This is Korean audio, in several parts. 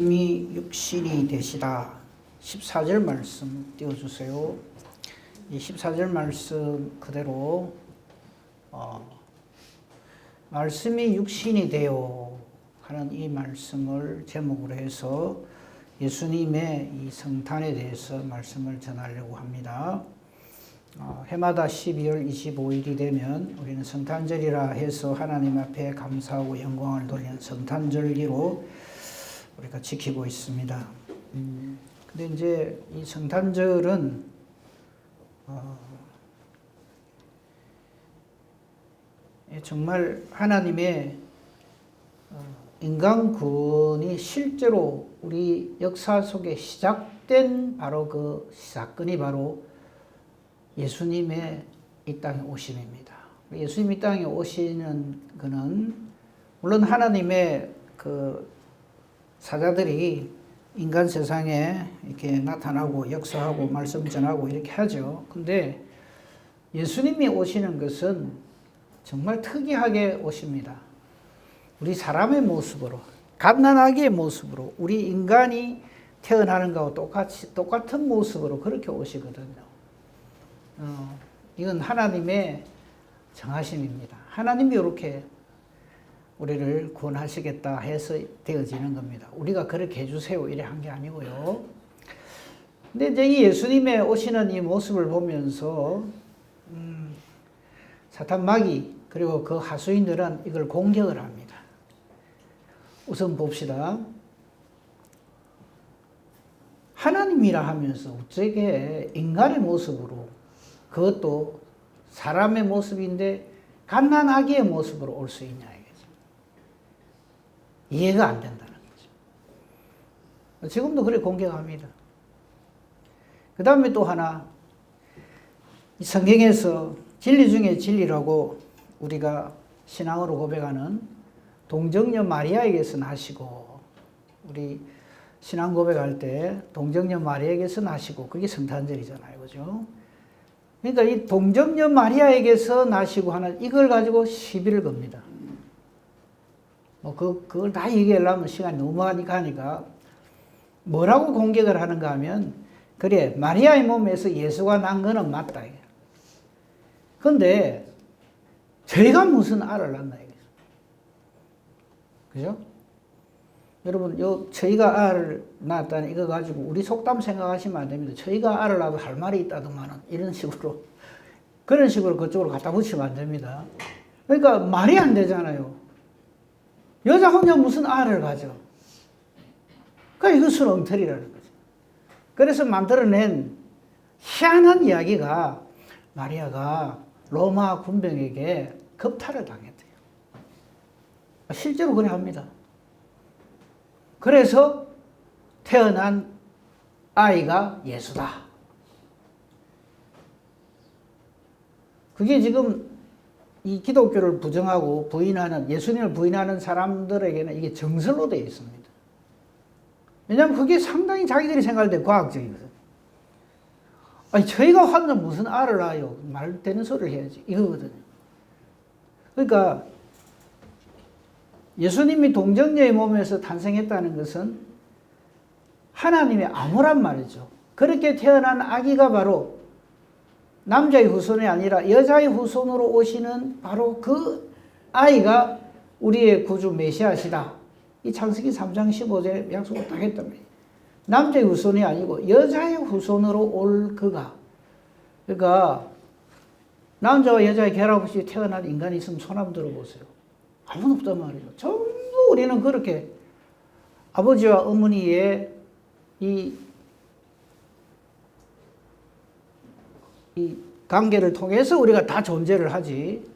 이미 육신이 되시다. 14절 말씀 띄워주세요. 이 14절 말씀 그대로 말씀이 육신이 되어 하는 이 말씀을 제목으로 해서 예수님의 이 성탄에 대해서 말씀을 전하려고 합니다. 해마다 12월 25일이 되면 우리는 성탄절이라 해서 하나님 앞에 감사하고 영광을 돌리는 성탄절기로 우리가 지키고 있습니다. 근데 이제 이 성탄절은 정말 하나님의 인간 구원이 실제로 우리 역사 속에 시작된 바로 그 사건이 바로 예수님의 이 땅에 오심입니다. 예수님 이 땅에 오시는 것은 물론 하나님의 그 사자들이 인간 세상에 이렇게 나타나고 역사하고 말씀 전하고 이렇게 하죠. 근데 예수님이 오시는 것은 정말 특이하게 오십니다. 우리 사람의 모습으로, 갓난아기의 모습으로, 우리 인간이 태어나는 것과 똑같은 모습으로 그렇게 오시거든요. 이건 하나님의 정하심입니다. 하나님이 이렇게 우리를 구원하시겠다 해서 되어지는 겁니다. 우리가 그렇게 해주세요 이래 한 게 아니고요. 근데 이제 이 예수님의 오시는 이 모습을 보면서 사탄 마귀 그리고 그 하수인들은 이걸 공격을 합니다. 우선 봅시다. 하나님이라 하면서 어떻게 인간의 모습으로, 그것도 사람의 모습인데 갓난아기의 모습으로 올 수 있냐. 이해가 안 된다는 거죠. 지금도 그래 공격합니다. 그 다음에 또 하나, 성경에서 진리 중에 진리라고 우리가 신앙으로 고백하는 동정녀 마리아에게서 나시고, 우리 신앙 고백할 때 동정녀 마리아에게서 나시고, 그게 성탄절이잖아요. 그죠? 그러니까 이 동정녀 마리아에게서 나시고 하는 이걸 가지고 시비를 겁니다. 그걸 다 얘기하려면 시간이 너무 많이 가니까 뭐라고 공격을 하는가 하면, 그래, 마리아의 몸에서 예수가 난 거는 맞다. 근데 저희가 무슨 알을 낳나 이게. 그죠? 여러분, 저희가 알을 낳았다는 이거 가지고 우리 속담 생각하시면 안 됩니다. 저희가 알을 낳아도 할 말이 있다더만은 이런 식으로, 그런 식으로 그쪽으로 갖다 붙이면 안 됩니다. 그러니까 말이 안 되잖아요. 여자 혼자 무슨 알을 가져. 그러니까 이것은 엉터리라는 거죠. 그래서 만들어낸 희한한 이야기가, 마리아가 로마 군병에게 겁탈을 당했대요. 실제로 그래 합니다. 그래서 태어난 아이가 예수다. 그게 지금 이 기독교를 부정하고 부인하는, 예수님을 부인하는 사람들에게는 이게 정설로 되어 있습니다. 왜냐하면 그게 상당히 자기들이 생각할 때 과학적이거든. 아니, 저희가 환자 무슨 알을 낳아요? 말 되는 소리를 해야지. 이거거든요. 그러니까 예수님이 동정녀의 몸에서 탄생했다는 것은 하나님의 암호란 말이죠. 그렇게 태어난 아기가 바로 남자의 후손이 아니라 여자의 후손으로 오시는 바로 그 아이가 우리의 구주 메시아시다. 이 창세기 3장 15절에 약속을 딱 했단 말이에요. 남자의 후손이 아니고 여자의 후손으로 올 그가. 그러니까 남자와 여자의 결합 없이 태어난 인간이 있으면 손 한번 들어보세요. 아무도 없단 말이에요. 전부 우리는 그렇게 아버지와 어머니의 이 관계를 통해서 우리가 다 존재를 하지.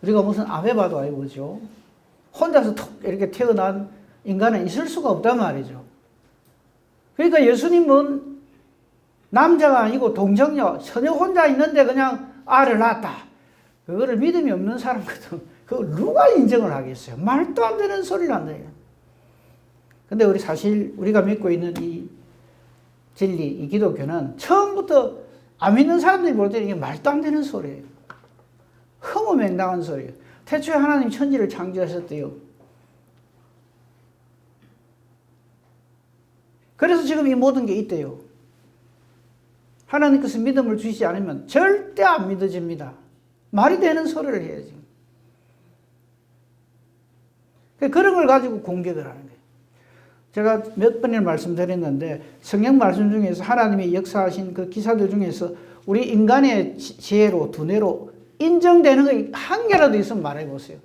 우리가 무슨 아메바도 아니고, 그죠? 혼자서 톡 이렇게 태어난 인간은 있을 수가 없단 말이죠. 그러니까 예수님은 남자가 아니고 동정녀, 처녀 혼자 있는데 그냥 알을 낳았다. 그거를 믿음이 없는 사람거든. 그걸 누가 인정을 하겠어요? 말도 안 되는 소리를 한대요. 근데 우리가 믿고 있는 이 진리, 이 기독교는 처음부터 안 믿는 사람들이 볼 때는 이게 말도 안 되는 소리예요. 허무맹랑한 소리예요. 태초에 하나님 천지를 창조하셨대요. 그래서 지금 이 모든 게 있대요. 하나님께서 믿음을 주시지 않으면 절대 안 믿어집니다. 말이 되는 소리를 해야지. 그런 걸 가지고 공격을 하는 거예요. 제가 몇 번이나 말씀드렸는데 성경 말씀 중에서 하나님이 역사하신 그 기사들 중에서 우리 인간의 지혜로 두뇌로 인정되는 거 한 개라도 있으면 말해보세요.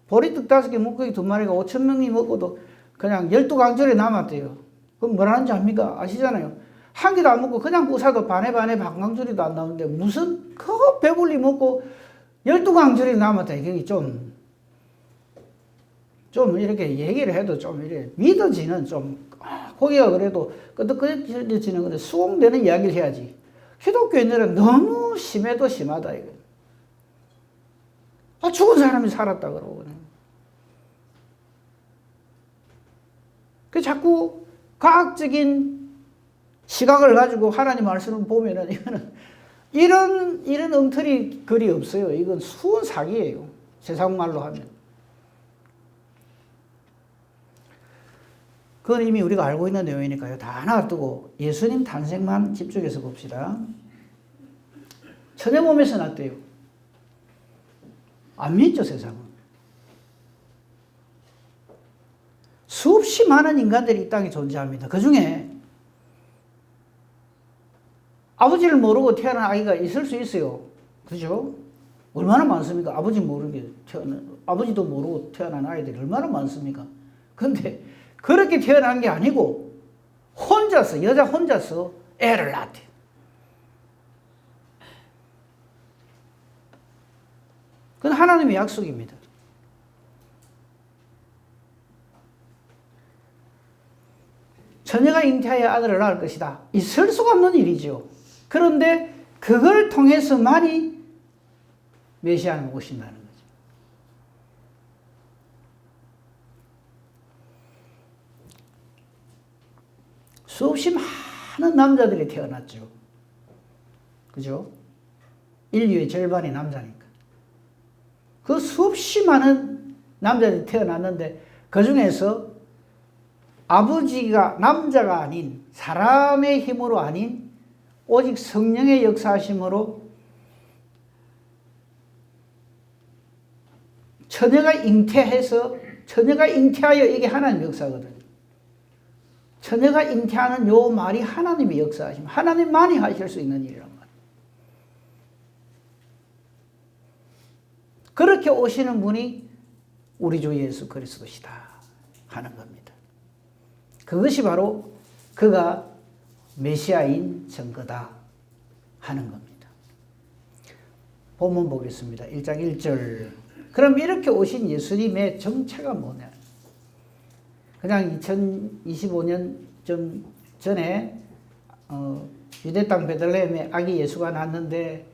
보리떡 5개, 물고기 2마리가 5천 명이 먹고도 그냥 12강절에 남았대요. 그럼 뭐라는지 압니까? 아시잖아요. 한 개도 안 먹고 그냥 부사도 반에 반강절이도 안 나오는데 무슨 그거 배불리 먹고 12강절이 남았다. 이게 좀 이렇게 얘기를 해도 좀 이렇게 믿어지는 거기가 그래도 끄덕끄덕해지는 건데 수긍되는 이야기를 해야지. 기독교인들은 너무 심해도 심하다 이거. 죽은 사람이 살았다 그러고 그 자꾸 과학적인 시각을 가지고 하나님 말씀을 보면은 이런 엉터리 글이 없어요. 이건 수은 사기예요. 세상 말로 하면. 그건 이미 우리가 알고 있는 내용이니까요. 다 놔두고 예수님 탄생만 집중해서 봅시다. 처녀 몸에서 났대요. 안 믿죠, 세상은. 수없이 많은 인간들이 이 땅에 존재합니다. 그 중에 아버지를 모르고 태어난 아이가 있을 수 있어요. 그죠? 얼마나 많습니까? 아버지도 모르고 태어난 아이들이 얼마나 많습니까? 근데 그렇게 태어난 게 아니고 여자 혼자서 애를 낳대요. 그건 하나님의 약속입니다. 처녀가 잉태하여 아들을 낳을 것이다. 있을 수가 없는 일이죠. 그런데 그걸 통해서만이 메시아는 오신다는 거죠. 수없이 많은 남자들이 태어났죠. 그죠? 인류의 절반이 남자니까. 그 수없이 많은 남자들이 태어났는데 그 중에서 아버지가 남자가 아닌 사람의 힘으로 아닌 오직 성령의 역사하심으로 처녀가 잉태하여 이게 하나님의 역사거든요. 처녀가 잉태하는 요 말이 하나님의 역사하심, 하나님만이 하실 수 있는 일이란 말이에요. 그렇게 오시는 분이 우리 주 예수 그리스도시다 하는 겁니다. 그것이 바로 그가 메시아인 증거다 하는 겁니다. 본문 보겠습니다. 1장 1절. 그럼 이렇게 오신 예수님의 정체가 뭐냐? 그냥 2025년 좀 전에 유대 땅 베들레헴에 아기 예수가 낳았는데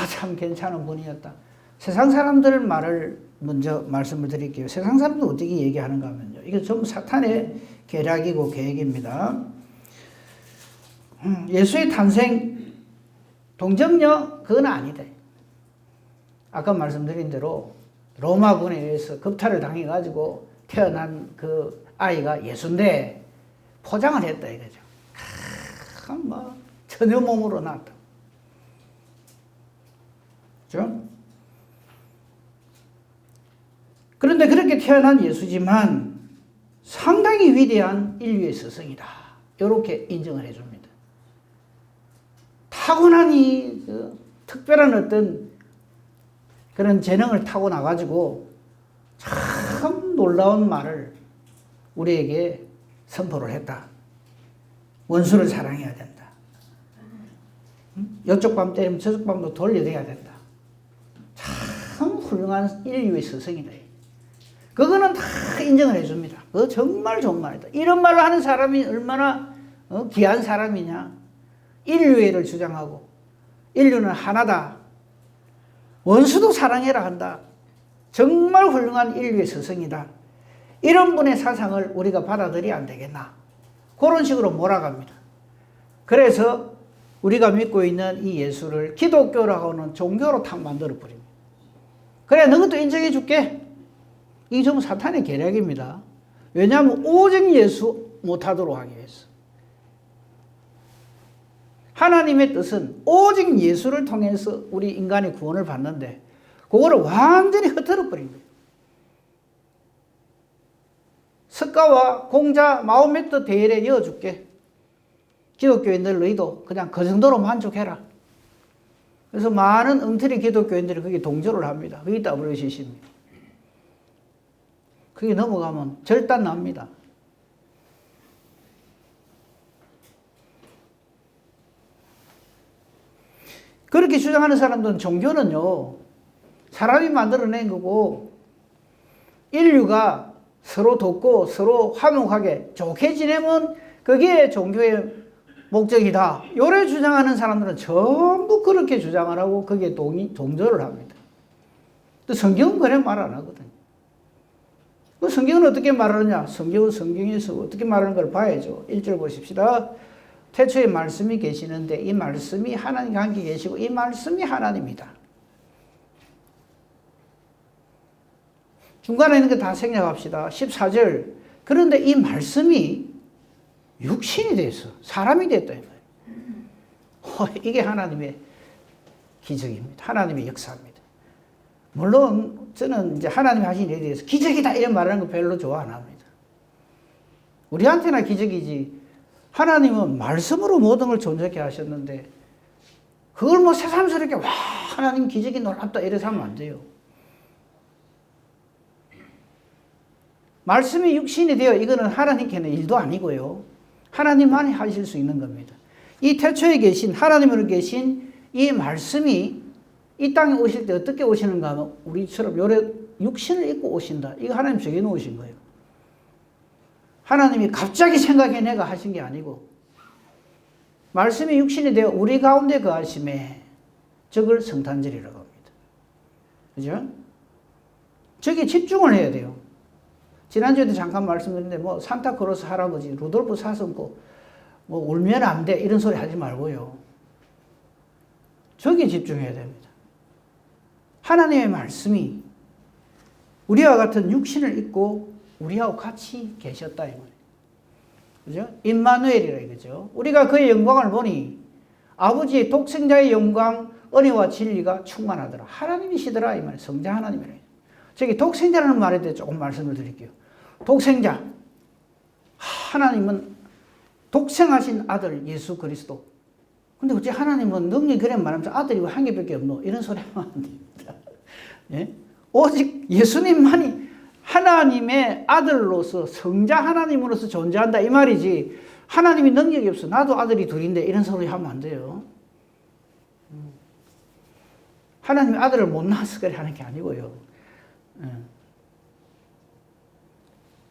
참 괜찮은 분이었다. 세상 사람들 말을 먼저 말씀을 드릴게요. 세상 사람들 어떻게 얘기하는가 하면요. 이게 전부 사탄의 계략이고 계획입니다. 예수의 탄생 동정녀 그건 아니다. 아까 말씀드린 대로 로마군에 의해서 겁탈을 당해가지고 태어난 그 아이가 예수인데 포장을 했다 이거죠. 처녀 몸으로 낳았다. 그렇죠? 그런데 그렇게 태어난 예수지만 상당히 위대한 인류의 스승이다. 이렇게 인정을 해줍니다. 타고난 특별한 어떤 그런 재능을 타고나가지고 참 놀라운 말을 우리에게 선포를 했다. 원수를 사랑해야 된다. 이쪽 밤 때리면 저쪽 밤도 돌려대야 된다. 참 훌륭한 인류의 스승이다. 그거는 다 인정을 해줍니다. 그거 정말 좋은 말이다. 이런 말을 하는 사람이 얼마나 귀한 사람이냐. 인류애를 주장하고 인류는 하나다. 원수도 사랑해라 한다. 정말 훌륭한 인류의 스승이다. 이런 분의 사상을 우리가 받아들여야 안 되겠나. 그런 식으로 몰아갑니다. 그래서 우리가 믿고 있는 이 예수를 기독교라고는 종교로 탁 만들어버립니다. 그래, 너것도 인정해 줄게. 이게 전부 사탄의 계략입니다. 왜냐하면 오직 예수 못하도록 하기 위해서. 하나님의 뜻은 오직 예수를 통해서 우리 인간의 구원을 받는데 그거를 완전히 흐트러버린 거예요. 석가와 공자, 마호메트 대열에 이어줄게. 기독교인들 너희도 그냥 그 정도로 만족해라. 그래서 많은 엉터리 기독교인들이 거기에 동조를 합니다. 그게 WCC입니다. 그게 넘어가면 절단 납니다. 그렇게 주장하는 사람들은 종교는요, 사람이 만들어낸 거고, 인류가 서로 돕고 서로 화목하게 좋게 지내면 그게 종교의 목적이다. 요래 주장하는 사람들은 전부 그렇게 주장을 하고 거기에 동조를 합니다. 또 성경은 그래 말 안 하거든요. 그 성경은 어떻게 말하느냐? 성경은 성경에서 어떻게 말하는 걸 봐야죠. 1절 보십시다. 태초에 말씀이 계시는데 이 말씀이 하나님과 함께 계시고 이 말씀이 하나님이다. 중간에 있는 거 다 생략합시다. 14절. 그런데 이 말씀이 육신이 됐어. 사람이 됐다. 이게 하나님의 기적입니다. 하나님의 역사입니다. 물론 저는 이제 하나님이 하신 일에 대해서 기적이다 이런 말하는 거 별로 좋아 안 합니다. 우리한테나 기적이지. 하나님은 말씀으로 모든 걸 존재하게 하셨는데 그걸 뭐 새삼스럽게 와 하나님 기적이 놀랍다 이래서 하면 안 돼요. 말씀이 육신이 되어 이거는 하나님께는 일도 아니고요. 하나님만이 하실 수 있는 겁니다. 이 태초에 계신 하나님으로 계신 이 말씀이 이 땅에 오실 때 어떻게 오시는가 하면 우리처럼 요래 육신을 입고 오신다. 이거 하나님 정해놓으신 거예요. 하나님이 갑자기 생각해내가 하신 게 아니고 말씀이 육신이 되어 우리 가운데 거하심에 저걸 성탄절이라고 합니다. 그죠? 저기 집중을 해야 돼요. 지난주에도 잠깐 말씀드렸는데 뭐 산타크로스 할아버지, 루돌프 사슴고 뭐 울면 안 돼 이런 소리 하지 말고요. 저기에 집중해야 됩니다. 하나님의 말씀이 우리와 같은 육신을 입고 우리하고 같이 계셨다 이 말이에요. 그죠? 임마누엘이라 이거죠. 우리가 그의 영광을 보니 아버지의 독생자의 영광, 은혜와 진리가 충만하더라. 하나님이시더라 이 말이에요. 성자 하나님이라. 저기 독생자라는 말에 대해 조금 말씀을 드릴게요. 독생자. 하나님은 독생하신 아들 예수 그리스도. 근데 어째 하나님은 능력이 그래 말하면서 아들이 왜 한 개밖에 없노? 이런 소리 하면 안 됩니다. 예? 오직 예수님만이 하나님의 아들로서 성자 하나님으로서 존재한다 이 말이지 하나님이 능력이 없어 나도 아들이 둘인데 이런 소리 하면 안 돼요. 하나님이 아들을 못 낳아서 그래 하는 게 아니고요.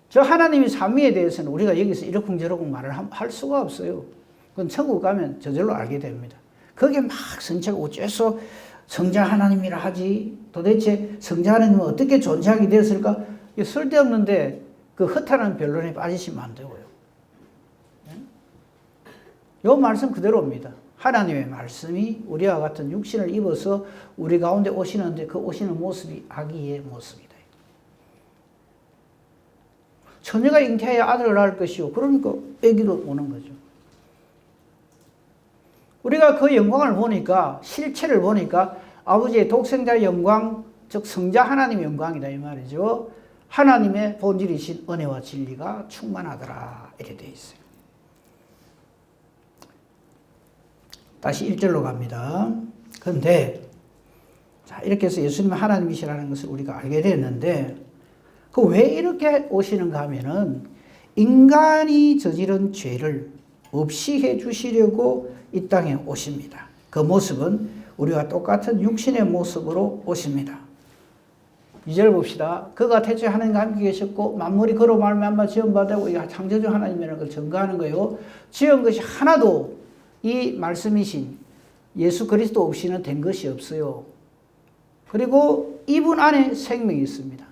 저 하나님의 삼위에 대해서는 우리가 여기서 이러쿵저러쿵 말을 할 수가 없어요. 그건 천국 가면 저절로 알게 됩니다. 거기에 막 성체가 어째서 성자 하나님이라 하지? 도대체 성자 하나님은 어떻게 존재하게 되었을까? 쓸데없는데 그 허탄한 변론에 빠지시면 안 되고요. 이 말씀 그대로입니다. 하나님의 말씀이 우리와 같은 육신을 입어서 우리 가운데 오시는데 그 오시는 모습이 아기의 모습이다. 처녀가 잉태하여 아들을 낳을 것이요. 그러니까 아기로 오는 거죠. 우리가 그 영광을 보니까 실체를 보니까 아버지의 독생자의 영광 즉 성자 하나님의 영광이다 이 말이죠. 하나님의 본질이신 은혜와 진리가 충만하더라 이렇게 되어 있어요. 다시 1절로 갑니다. 그런데 자 이렇게 해서 예수님은 하나님이시라는 것을 우리가 알게 됐는데 그 왜 이렇게 오시는가 하면은 인간이 저지른 죄를 없이 해 주시려고 이 땅에 오십니다. 그 모습은 우리와 똑같은 육신의 모습으로 오십니다. 2절 봅시다. 그가 태초에 하나님과 함께 계셨고 만물이 그로 말미암아 지음받았고 이가 창조주 하나님이라는 걸 증거하는 거예요. 지은 것이 하나도 이 말씀이신 예수 그리스도 없이는 된 것이 없어요. 그리고 이분 안에 생명이 있습니다.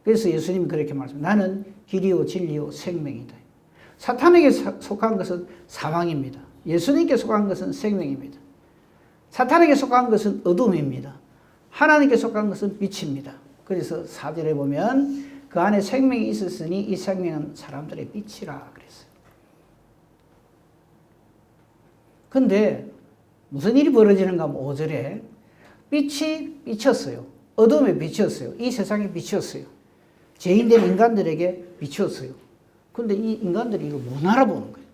그래서 예수님이 그렇게 말씀합니다. 나는 길이요 진리요 생명이다. 사탄에게 속한 것은 사망입니다. 예수님께 속한 것은 생명입니다. 사탄에게 속한 것은 어둠입니다. 하나님께 속한 것은 빛입니다. 그래서 4절에 보면 그 안에 생명이 있었으니 이 생명은 사람들의 빛이라 그랬어요. 근데 무슨 일이 벌어지는가 하면 5절에 빛이 비쳤어요. 어둠에 비쳤어요. 이 세상에 비쳤어요. 죄인된 인간들에게 비쳤어요. 근데 이 인간들이 이걸 못 알아보는 거예요.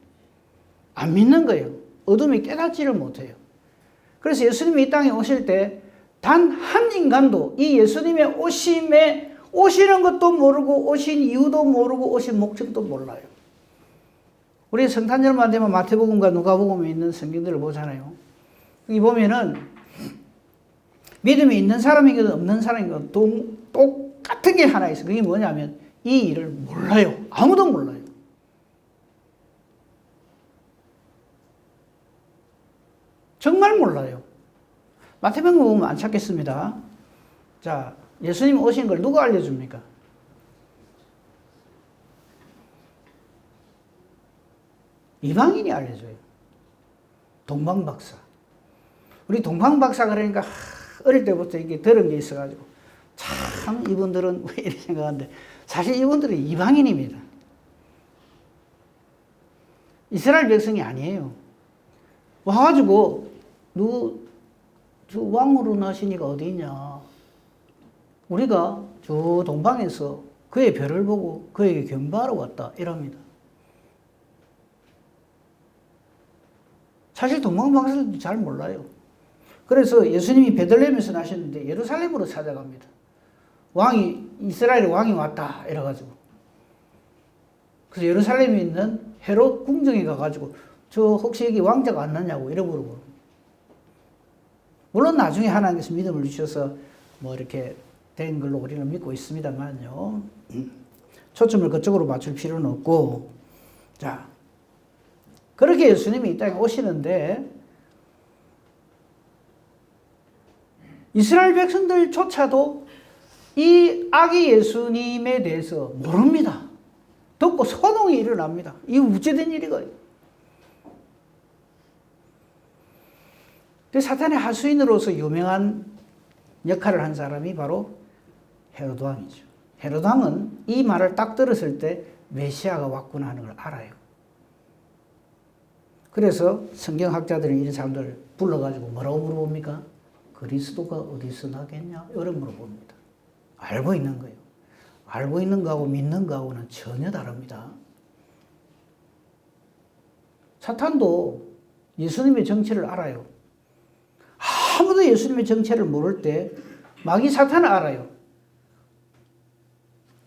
안 믿는 거예요. 어둠이 깨닫지를 못해요. 그래서 예수님이 이 땅에 오실 때 단 한 인간도 이 예수님의 오시는 것도 모르고 오신 이유도 모르고 오신 목적도 몰라요. 우리 성탄절만 되면 마태복음과 누가복음에 있는 성경들을 보잖아요. 여기 보면은 믿음이 있는 사람이든 없는 사람이든 똑같은 게 하나 있어요. 그게 뭐냐면 이 일을 몰라요. 아무도 몰라요. 정말 몰라요. 마태복음 보면 안 찾겠습니다. 자, 예수님 오신 걸 누가 알려줍니까? 이방인이 알려줘요. 동방박사. 우리 동방박사 그러니까 어릴 때부터 이게 들은 게 있어가지고 참 이분들은 왜 이렇게 생각하는데 사실 이분들은 이방인입니다. 이스라엘 백성이 아니에요. 와가지고 저 왕으로 나신 이가 어디 있냐. 우리가 저 동방에서 그의 별을 보고 그에게 경배하러 왔다 이럽니다. 사실 동방박사들도 잘 몰라요. 그래서 예수님이 베들레헴에서 나셨는데 예루살렘으로 찾아갑니다. 이스라엘의 왕이 왔다 이래가지고. 그래서 예루살렘에 있는 헤롯 궁정에 가가지고 저 혹시 여기 왕자가 왔느냐고 이래 물어보는. 물론 나중에 하나님께서 믿음을 주셔서 뭐 이렇게 된 걸로 우리는 믿고 있습니다만요. 초점을 그쪽으로 맞출 필요는 없고. 자, 그렇게 예수님이 이 땅에 오시는데 이스라엘 백성들조차도 이 아기 예수님에 대해서 모릅니다. 듣고 선동이 일어납니다. 이 우째된 일이거든요. 사탄의 하수인으로서 유명한 역할을 한 사람이 바로 헤로드 왕이죠. 헤로드 왕은 이 말을 딱 들었을 때 메시아가 왔구나 하는 걸 알아요. 그래서 성경학자들이 이런 사람들을 불러가지고 뭐라고 물어봅니까? 그리스도가 어디서 나겠냐? 이런 물어봅니다. 알고 있는 거예요. 알고 있는 거하고 믿는 거하고는 전혀 다릅니다. 사탄도 예수님의 정체를 알아요. 아무도 예수님의 정체를 모를 때 마귀 사탄은 알아요.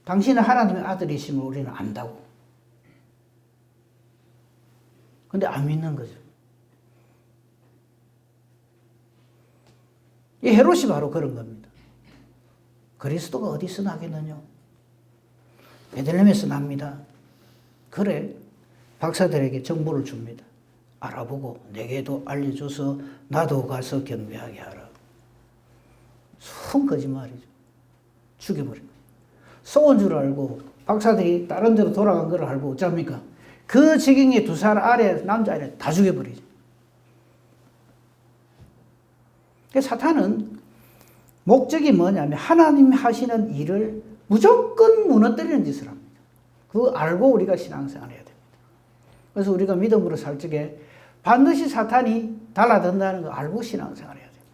당신은 하나님의 아들이심을 우리는 안다고. 근데 안 믿는 거죠. 이 헤롯이 바로 그런 겁니다. 그리스도가 어디서 나겠느냐? 베들레헴에서 납니다. 그래, 박사들에게 정보를 줍니다. 알아보고 내게도 알려줘서 나도 가서 경배하게 하라. 순 거짓말이죠. 죽여버린 거예요. 쏘은 줄 알고 박사들이 다른 데로 돌아간 걸 알고 어쩝니까? 그 지경에 두 살 아래 남자애를 다 죽여버리죠. 사탄은 목적이 뭐냐면 하나님 하시는 일을 무조건 무너뜨리는 짓을 합니다. 그거 알고 우리가 신앙생활을 해야 됩니다. 그래서 우리가 믿음으로 살 적에 반드시 사탄이 달라든다는 거 알고 신앙생활을 해야 됩니다.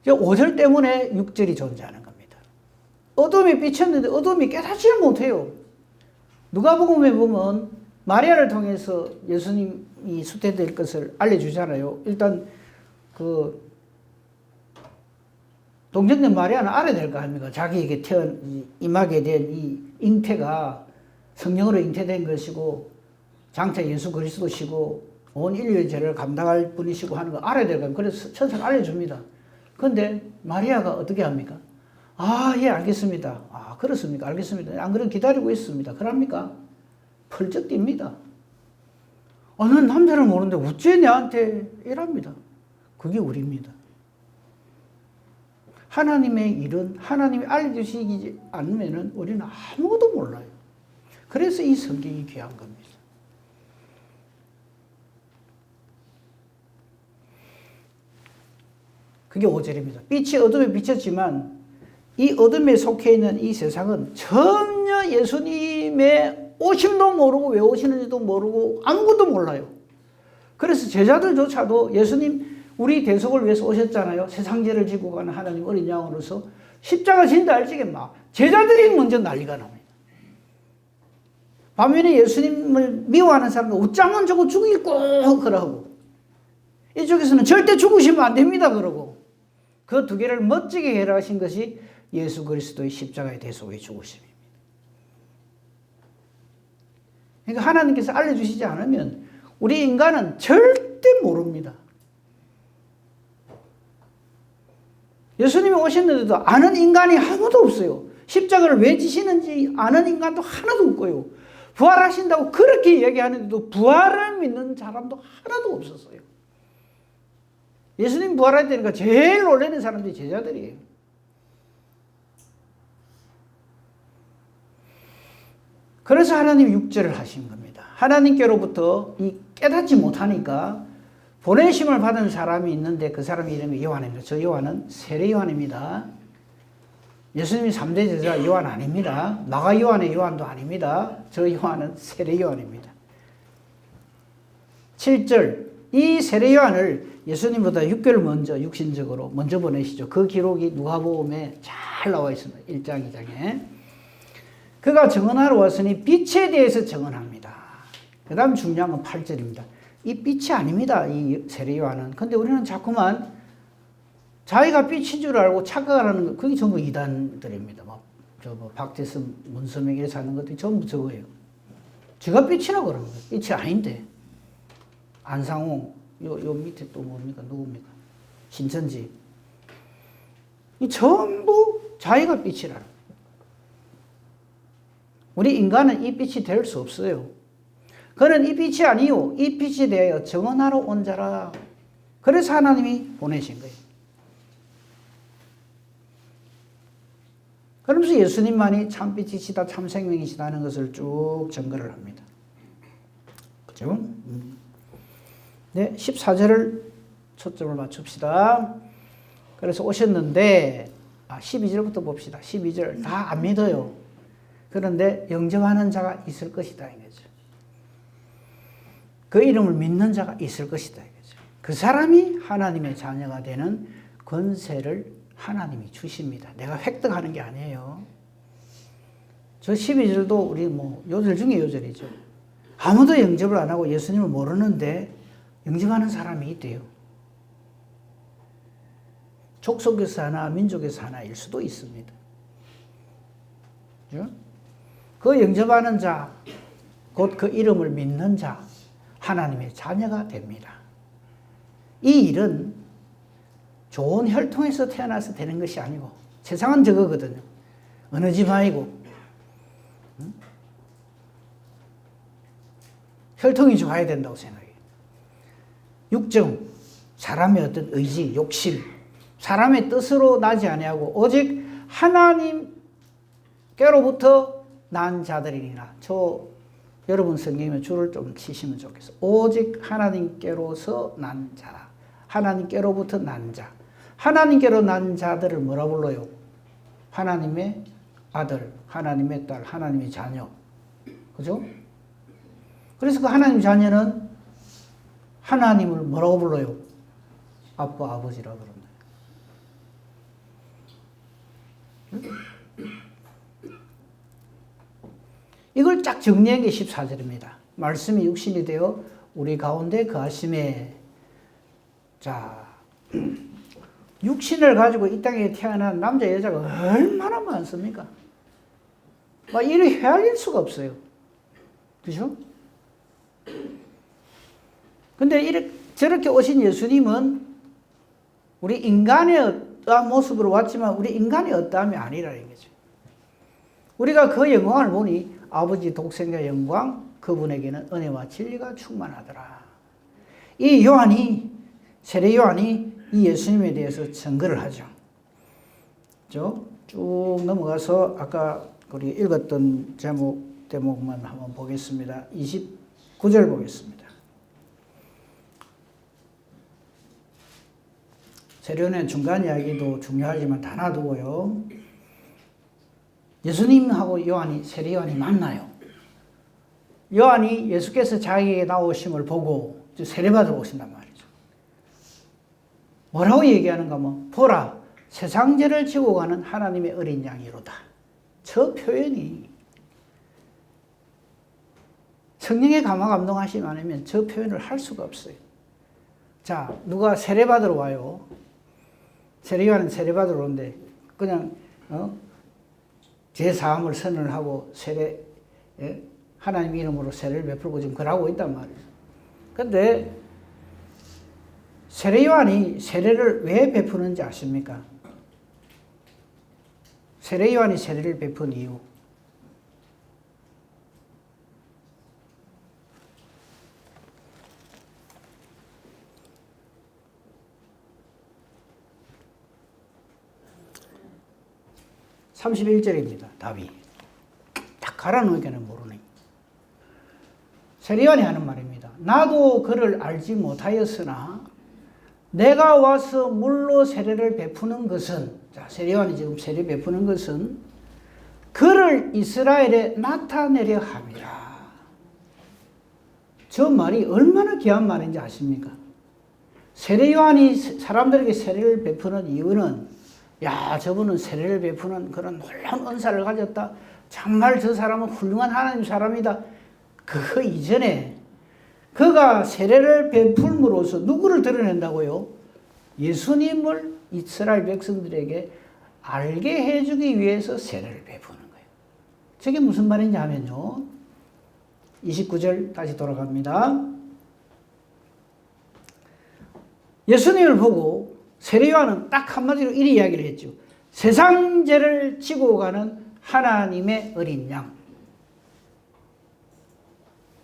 이제 5절 때문에 6절이 존재하는 겁니다. 어둠이 비쳤는데 어둠이 깨닫지를 못해요. 누가복음에 보면 마리아를 통해서 예수님이 수태될 것을 알려주잖아요. 일단 동정된 마리아는 알아야 될 거 아닙니까? 자기에게 임하게 된 이 잉태가 성령으로 잉태된 것이고 장차 예수 그리스도시고 온 인류의 죄를 감당할 분이시고 하는 거 알아야 될 거 아닙니까? 그래서 천사가 알려줍니다. 그런데 마리아가 어떻게 합니까? 아, 예, 알겠습니다. 아, 그렇습니까? 알겠습니다. 안 그러면 기다리고 있습니다. 그럽니까? 펄쩍 뜁니다. 난 남자를 모르는데 어째 내한테 이랍니다. 그게 우리입니다. 하나님의 일은 하나님이 알려주시지 않으면 우리는 아무것도 몰라요. 그래서 이 성경이 귀한 겁니다. 그게 5절입니다. 빛이 어둠에 비쳤지만 이 어둠에 속해 있는 이 세상은 전혀 전혀 예수님의 오심도 모르고 왜 오시는지도 모르고 아무것도 몰라요. 그래서 제자들조차도 예수님 우리 대속을 위해서 오셨잖아요. 세상 죄를 지고 가는 하나님 어린 양으로서 십자가 진다 할지게 막 제자들이 먼저 난리가 납니다. 반면에 예수님을 미워하는 사람들 어쩌면 저거 죽일 꼭 그러고 이쪽에서는 절대 죽으시면 안 됩니다 그러고 그 두 개를 멋지게 해결하신 것이 예수 그리스도의 십자가의 대속의 죽으심입니다. 그러니까 하나님께서 알려주시지 않으면 우리 인간은 절대 모릅니다. 예수님이 오셨는데도 아는 인간이 아무도 없어요. 십자가를 왜 지시는지 아는 인간도 하나도 없고요. 부활하신다고 그렇게 얘기하는데도 부활을 믿는 사람도 하나도 없었어요. 예수님 부활할 때니까 제일 놀라는 사람들이 제자들이에요. 그래서 하나님이 육절을 하신 겁니다. 하나님께로부터 이 깨닫지 못하니까 보내심을 받은 사람이 있는데 그 사람 이름이 요한입니다. 저 요한은 세례 요한입니다. 예수님이 3대 제자 요한 아닙니다. 마가 요한의 요한도 아닙니다. 저 요한은 세례 요한입니다. 7절 이 세례 요한을 예수님보다 6개월 먼저 육신적으로 먼저 보내시죠. 그 기록이 누가복음에 잘 나와 있습니다. 1장 2장에. 그가 증언하러 왔으니 빛에 대해서 증언합니다. 그 다음 중요한 건 8절입니다. 이 빛이 아닙니다. 이 세례 요한은. 근데 우리는 자꾸만 자기가 빛인 줄 알고 착각하는 거, 그게 전부 이단들입니다. 박태선, 문서명에서 하는 것들이 전부 저거예요. 지가 빛이라고 그러는 거예요. 빛이 아닌데. 안상홍, 요 밑에 또 뭡니까? 누굽니까? 신천지. 이 전부 자기가 빛이라는 거예요. 우리 인간은 이 빛이 될 수 없어요. 그는 이 빛이 아니요. 이 빛에 대하여 증언하러 온 자라. 그래서 하나님이 보내신 거예요. 그러면서 예수님만이 참빛이시다, 참생명이시다는 것을 쭉 증거를 합니다. 그죠? 네, 14절을 초점을 맞춥시다. 그래서 오셨는데, 12절부터 봅시다. 12절 다 안 믿어요. 그런데 영접하는 자가 있을 것이다 이거죠. 그 이름을 믿는 자가 있을 것이다 이거죠. 그 사람이 하나님의 자녀가 되는 권세를 하나님이 주십니다. 내가 획득하는 게 아니에요. 저 12절도 우리 요절 중에 요절이죠. 아무도 영접을 안 하고 예수님을 모르는데 영접하는 사람이 있대요. 족속에서 하나, 민족에서 하나일 수도 있습니다. 그렇죠? 그 영접하는 자, 곧 그 이름을 믿는 자, 하나님의 자녀가 됩니다. 이 일은 좋은 혈통에서 태어나서 되는 것이 아니고 세상은 저거거든요. 어느 집안이고 혈통이 좋아야 된다고 생각해요. 육정, 사람의 어떤 의지, 욕심, 사람의 뜻으로 나지 아니하고 오직 하나님께로부터 난 자들이니라. 여러분 성경에 줄을 좀 치시면 좋겠어요. 오직 하나님께로서 난 자, 하나님께로부터 난 자. 하나님께로 난 자들을 뭐라 불러요? 하나님의 아들, 하나님의 딸, 하나님의 자녀. 그죠? 그래서 그 하나님 자녀는 하나님을 뭐라고 불러요? 아빠, 아버지라고 부른다. 이걸 쫙 정리한 게 14절입니다. 말씀이 육신이 되어 우리 가운데 거하심에. 자, 육신을 가지고 이 땅에 태어난 남자, 여자가 얼마나 많습니까? 막 이리 헤아릴 수가 없어요. 그죠? 근데 저렇게 오신 예수님은 우리 인간의 어떠한 모습으로 왔지만 우리 인간의 어떠함이 아니라는 거죠. 우리가 그 영광을 보니 아버지 독생자 영광, 그분에게는 은혜와 진리가 충만하더라. 이 요한이, 세례 요한이 이 예수님에 대해서 증거를 하죠. 쭉 넘어가서 아까 우리 읽었던 대목만 한번 보겠습니다. 29절 보겠습니다. 세례요한의 중간 이야기도 중요하지만 다 놔두고요. 예수님하고 요한이, 세례 요한이 만나요. 요한이 예수께서 자기에게 나오심을 보고 세례받으러 오신단 말이죠. 뭐라고 얘기하는가 하면, 보라, 세상 죄를 지고 가는 하나님의 어린 양이로다. 저 표현이 성령의 감화 감동하시지 않으면 저 표현을 할 수가 없어요. 자, 누가 세례받으러 와요. 세례요한은 세례받으러 오는데 그냥 제 사함을 선언을 하고 하나님 이름으로 세례를 베풀고 지금 그러고 있단 말이에요. 근데 세례요한이 세례를 왜 베푸는지 아십니까? 세례요한이 세례를 베푼 이유. (31절입니다) 답이 딱 갈아놓으니까는 모르네. 세례요한이 하는 말입니다. 나도 그를 알지 못하였으나 내가 와서 물로 세례를 베푸는 것은, 자, 세례요한이 지금 세례 베푸는 것은 그를 이스라엘에 나타내려 함이라. 저 말이 얼마나 귀한 말인지 아십니까? 세례요한이 사람들에게 세례를 베푸는 이유는, 야, 저분은 세례를 베푸는 그런 놀라운 은사를 가졌다. 정말 저 사람은 훌륭한 하나님 사람이다. 그 이전에 그가 세례를 베풀므로써 누구를 드러낸다고요? 예수님을 이스라엘 백성들에게 알게 해주기 위해서 세례를 베푸는 거예요. 저게 무슨 말인지 하면요. 29절 다시 돌아갑니다. 예수님을 보고 세례요한은 딱 한마디로 이렇게 이야기를 했죠. 세상 죄를 지고 가는 하나님의 어린 양.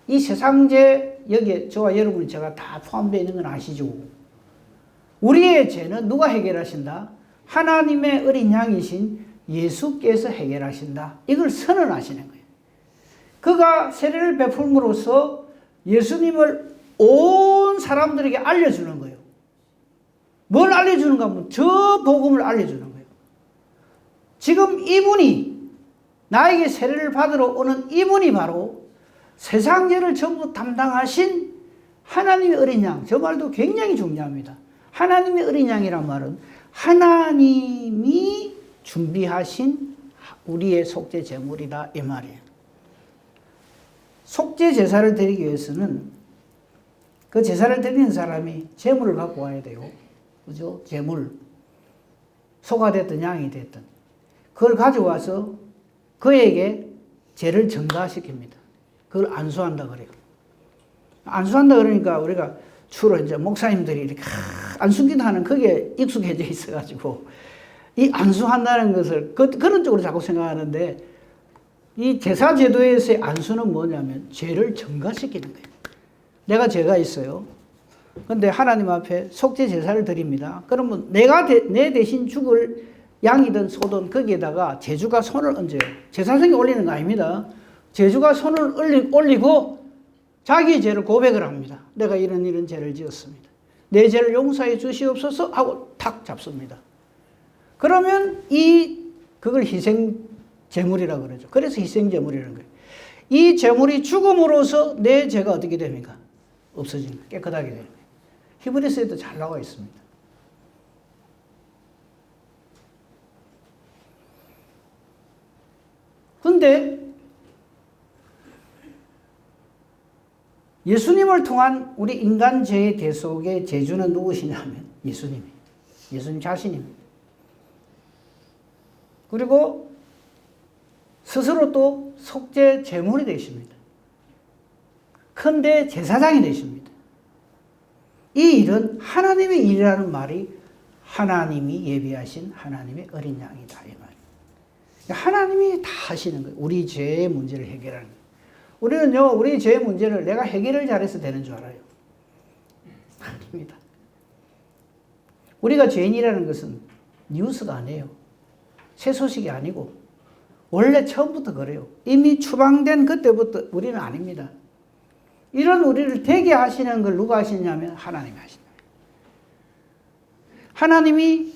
이 세상 죄, 여기에 저와 여러분이 제가 다 포함되어 있는 건 아시죠? 우리의 죄는 누가 해결하신다? 하나님의 어린 양이신 예수께서 해결하신다. 이걸 선언하시는 거예요. 그가 세례를 베풀므로써 예수님을 온 사람들에게 알려주는 거예요. 뭘 알려주는가 하면 저 복음을 알려주는 거예요. 지금 이분이, 나에게 세례를 받으러 오는 이분이 바로 세상 죄를 전부 담당하신 하나님의 어린 양. 저 말도 굉장히 중요합니다. 하나님의 어린 양이란 말은 하나님이 준비하신 우리의 속죄 제물이다, 이 말이에요. 속죄 제사를 드리기 위해서는 그 제사를 드리는 사람이 제물을 갖고 와야 돼요. 그죠? 제물. 소가 됐든 양이 됐든. 그걸 가져와서 그에게 죄를 전가시킵니다. 그걸 안수한다 그래요. 안수한다 그러니까 우리가 주로 이제 목사님들이 이렇게 안수기도 하는 그게 익숙해져 있어가지고 이 안수한다는 것을 그런 쪽으로 자꾸 생각하는데, 이 제사 제도에서의 안수는 뭐냐면 죄를 전가시키는 거예요. 내가 죄가 있어요. 근데 하나님 앞에 속죄 제사를 드립니다. 그러면 내 대신 죽을 양이든 소든 거기에다가 제주가 손을 얹어요. 제사상에 올리는 거 아닙니다. 제주가 손을 올리고 자기의 죄를 고백을 합니다. 내가 이런 죄를 지었습니다. 내 죄를 용서해 주시옵소서 하고 탁 잡습니다. 그러면 그걸 희생 제물이라고 그러죠. 그래서 희생 제물이라는 거예요. 이 제물이 죽음으로써 내 죄가 어떻게 됩니까? 없어지는 거예요. 깨끗하게 되는 거예요. 히브리서에도 잘 나와 있습니다. 근데 예수님을 통한 우리 인간 죄의 대속의 제주는 누구시냐면 예수님이에요. 예수님 자신입니다. 그리고 스스로 또 속죄 제물이 되십니다. 큰데 제사장이 되십니다. 이 일은 하나님의 일이라는 말이 하나님이 예비하신 하나님의 어린 양이다, 이 말이에요. 하나님이 다 하시는 거예요. 우리 죄의 문제를 해결하는 거예요. 우리는요, 우리 죄의 문제를 내가 해결을 잘해서 되는 줄 알아요. 아닙니다. 우리가 죄인이라는 것은 뉴스가 아니에요. 새 소식이 아니고 원래 처음부터 그래요. 이미 추방된 그때부터 우리는 아닙니다. 이런 우리를 되게 하시는 걸 누가 하시냐면 하나님이 하신다. 하나님이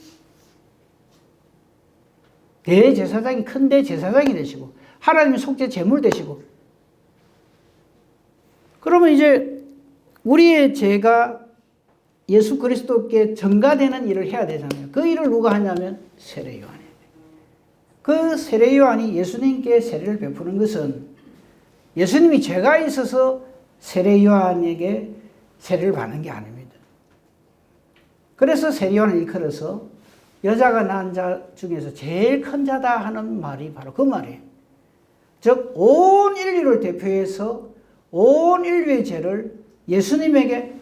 대제사장이 큰 대제사장이 되시고 하나님의 속죄 제물 되시고 그러면 이제 우리의 죄가 예수 그리스도께 전가되는 일을 해야 되잖아요. 그 일을 누가 하냐면 세례 요한이에요. 그 세례 요한이 예수님께 세례를 베푸는 것은 예수님이 죄가 있어서 세례 요한에게 세례를 받는 게 아닙니다. 그래서 세례 요한을 일컬어서 여자가 낳은 자 중에서 제일 큰 자다 하는 말이 바로 그 말이에요. 즉, 온 인류를 대표해서 온 인류의 죄를 예수님에게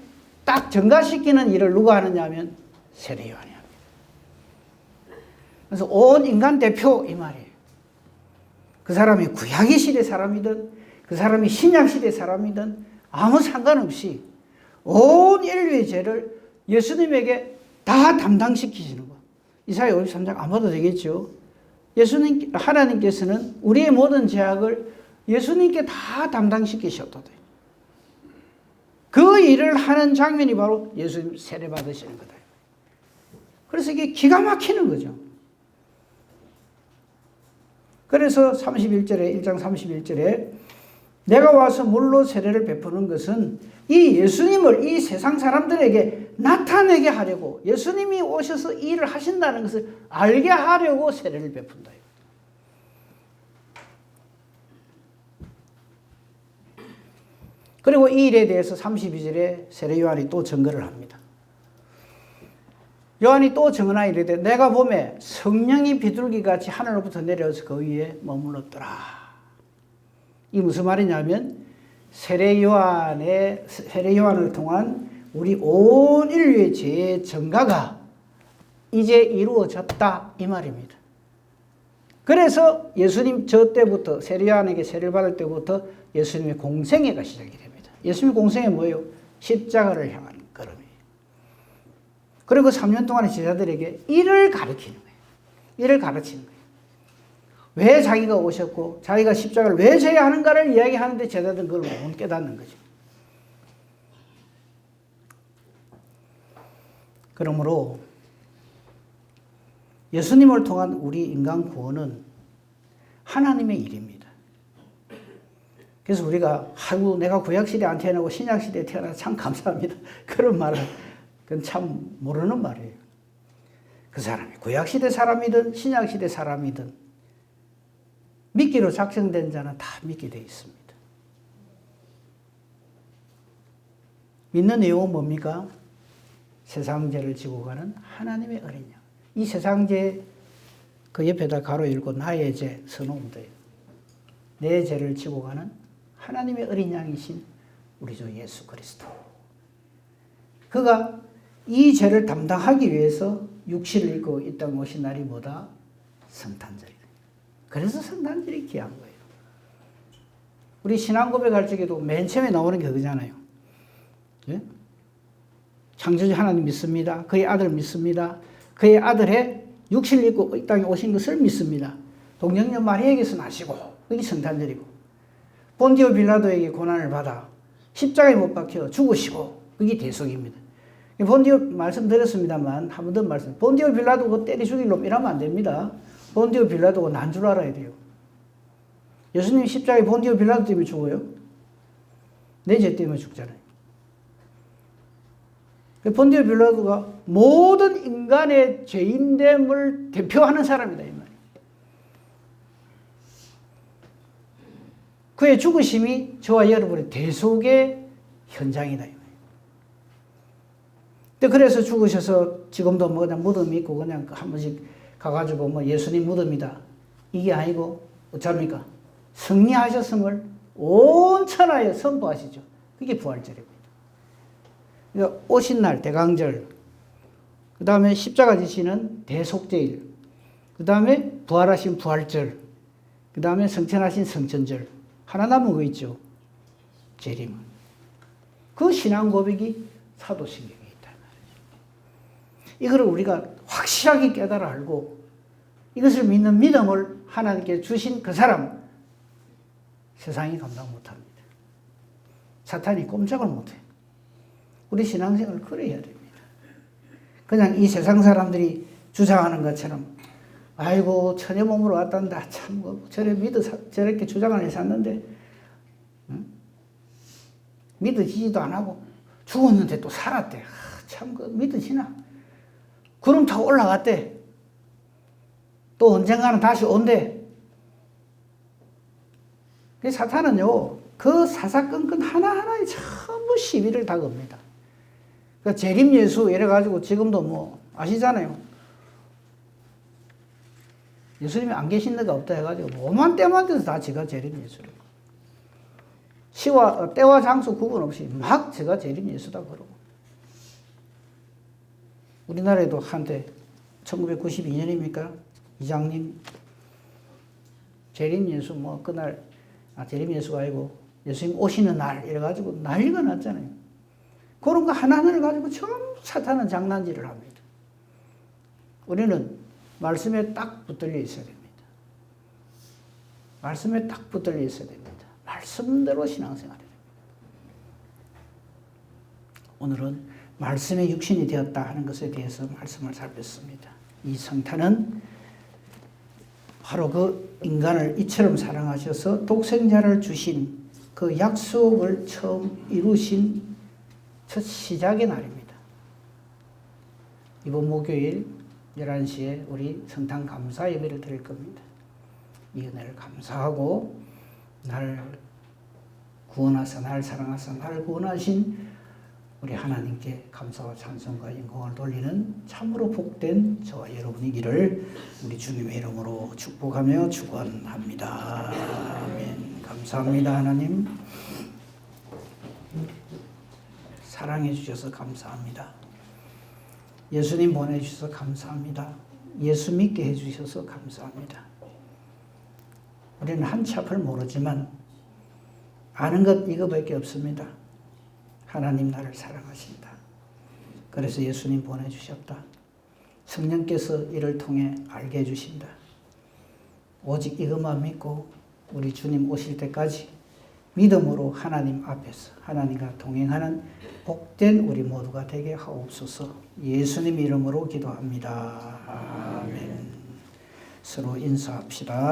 딱 전가시키는 일을 누가 하느냐 하면 세례 요한이 합니다. 그래서 온 인간 대표 이 말이에요. 그 사람이 구약의 시대 사람이든 그 사람이 신약 시대 사람이든 아무 상관없이 온 인류의 죄를 예수님에게 다 담당시키시는 거. 이사야 53장 안 봐도 되겠죠. 하나님께서는 우리의 모든 죄악을 예수님께 다 담당시키셔도 돼요. 그 일을 하는 장면이 바로 예수님 세례 받으시는 거다. 그래서 이게 기가 막히는 거죠. 그래서 31절에 1장 31절에 내가 와서 물로 세례를 베푸는 것은 이 예수님을 이 세상 사람들에게 나타내게 하려고 예수님이 오셔서 이 일을 하신다는 것을 알게 하려고 세례를 베푼다. 그리고 이 일에 대해서 32절에 세례 요한이 또 증거를 합니다. 요한이 또 증언하여 이르되 내가 보매 성령이 비둘기같이 하늘로부터 내려서 그 위에 머물렀더라. 이 무슨 말이냐면 세례 요한을 통한 우리 온 인류의 죄의 전가가 이제 이루어졌다 이 말입니다. 그래서 예수님 저 때부터 세례 요한에게 세례를 받을 때부터 예수님의 공생애가 시작이 됩니다. 예수님의 공생애 뭐예요? 십자가를 향한 걸음이에요. 그리고 3년 동안의 제자들에게 이를 가르치는 거예요. 이를 가르치는 거예요. 왜 자기가 오셨고 자기가 십자가를 왜 져야 하는가를 이야기하는데 제자들은 그걸 못 깨닫는 거죠. 그러므로 예수님을 통한 우리 인간 구원은 하나님의 일입니다. 그래서 우리가 아이고 내가 구약시대에 안 태어나고 신약시대에 태어나서 참 감사합니다. 그런 말은 그건 참 모르는 말이에요. 그 사람이 구약시대 사람이든 신약시대 사람이든 믿기로 작정된 자는 다 믿게 되어 있습니다. 믿는 내용은 뭡니까? 세상 죄를 지고 가는 하나님의 어린 양. 이 세상 죄 그 옆에다 가로 읽고 나의 죄 써놓으면 돼요. 내 죄를 지고 가는 하나님의 어린 양이신 우리 주 예수 그리스도. 그가 이 죄를 담당하기 위해서 육신을 입고 이 땅에 오신 날이 뭐다? 성탄절이다. 그래서 성탄절이 귀한 거예요. 우리 신앙 고백할 적에도 맨 처음에 나오는 게 그거잖아요. 예? 창조주 하나님 믿습니다. 그의 아들 믿습니다. 그의 아들의 육신을 입고 이 땅에 오신 것을 믿습니다. 동정녀 마리아에게서 나시고 그게 성탄절이고 본디오 빌라도에게 고난을 받아 십자가에 못 박혀 죽으시고 그게 대속입니다. 본디오 말씀드렸습니다만 한 번 더 말씀. 본디오 빌라도 때리 죽일 놈 이러면 안 됩니다. 본디오 빌라도가 난 줄 알아야 돼요. 예수님 십자가에 본디오 빌라도 때문에 죽어요? 내 죄 때문에 죽잖아요. 본디오 빌라도가 모든 인간의 죄인됨을 대표하는 사람이다 이 말이에요. 그의 죽으심이 저와 여러분의 대속의 현장이다 이 말이에요. 그래서 죽으셔서 지금도 뭐 그냥 무덤이 있고 그냥 한 번씩 가가지고 뭐 예수님 무덤이다 이게 아니고 어쩝니까? 승리하셨음을 온 천하에 선포하시죠. 그게 부활절이고. 그러니까 오신 날 대강절, 그 다음에 십자가 지시는 대속제일, 그 다음에 부활하신 부활절, 그 다음에 성천하신 성천절. 하나 남은 거 있죠. 재림. 그 신앙 고백이 사도신경에 있다. 이거를 우리가 확실하게 깨달아 알고 이것을 믿는 믿음을 하나님께 주신 그 사람 세상이 감당 못합니다. 사탄이 꼼짝을 못해요. 우리 신앙생활을 그래야 됩니다. 그냥 이 세상 사람들이 주장하는 것처럼 아이고 처녀 몸으로 왔단다. 참 저렇게 주장을 해샀는데 믿어지지도 안 하고 죽었는데 또 살았대. 참 믿어지나? 구름 타고 올라갔대. 또 언젠가는 다시 온대. 사탄은요, 그 사사건건 하나하나에 전부 시비를 다 겁니다. 그 재림 예수 이래가지고 지금도 뭐 아시잖아요. 예수님이 안 계신 데가 없다 해가지고 뭐만 때만 돼서 다 지가 재림 예수를. 시와 때와 장소 구분 없이 막 제가 재림 예수다 그러고. 우리나라에도 한때 1992년입니까? 이장님 재림 예수 뭐 그날 재림 예수가 아니고 예수님 오시는 날 이래가지고 난리가 났잖아요. 그런 거 하나하나를 가지고 전부 사탄은 장난질을 합니다. 우리는 말씀에 딱 붙들려 있어야 됩니다. 말씀에 딱 붙들려 있어야 됩니다. 말씀대로 신앙생활을 해야 됩니다. 오늘은 말씀의 육신이 되었다 하는 것에 대해서 말씀을 살폈습니다. 이 성탄은 바로 그 인간을 이처럼 사랑하셔서 독생자를 주신 그 약속을 처음 이루신 첫 시작의 날입니다. 이번 목요일 11시에 우리 성탄 감사 예배를 드릴 겁니다. 이 은혜를 감사하고 날 구원하사 날 사랑하사 날 구원하신 우리 하나님께 감사와 찬송과 영광을 돌리는 참으로 복된 저와 여러분이기를 우리 주님의 이름으로 축복하며 축원합니다. 아멘. 감사합니다. 하나님 사랑해 주셔서 감사합니다. 예수님 보내주셔서 감사합니다. 예수 믿게 해주셔서 감사합니다. 우리는 한 치 앞을 모르지만 아는 것 이거밖에 없습니다. 하나님 나를 사랑하신다. 그래서 예수님 보내주셨다. 성령께서 이를 통해 알게 해주신다. 오직 이것만 믿고 우리 주님 오실 때까지 믿음으로 하나님 앞에서 하나님과 동행하는 복된 우리 모두가 되게 하옵소서. 예수님 이름으로 기도합니다. 아멘. 서로 인사합시다.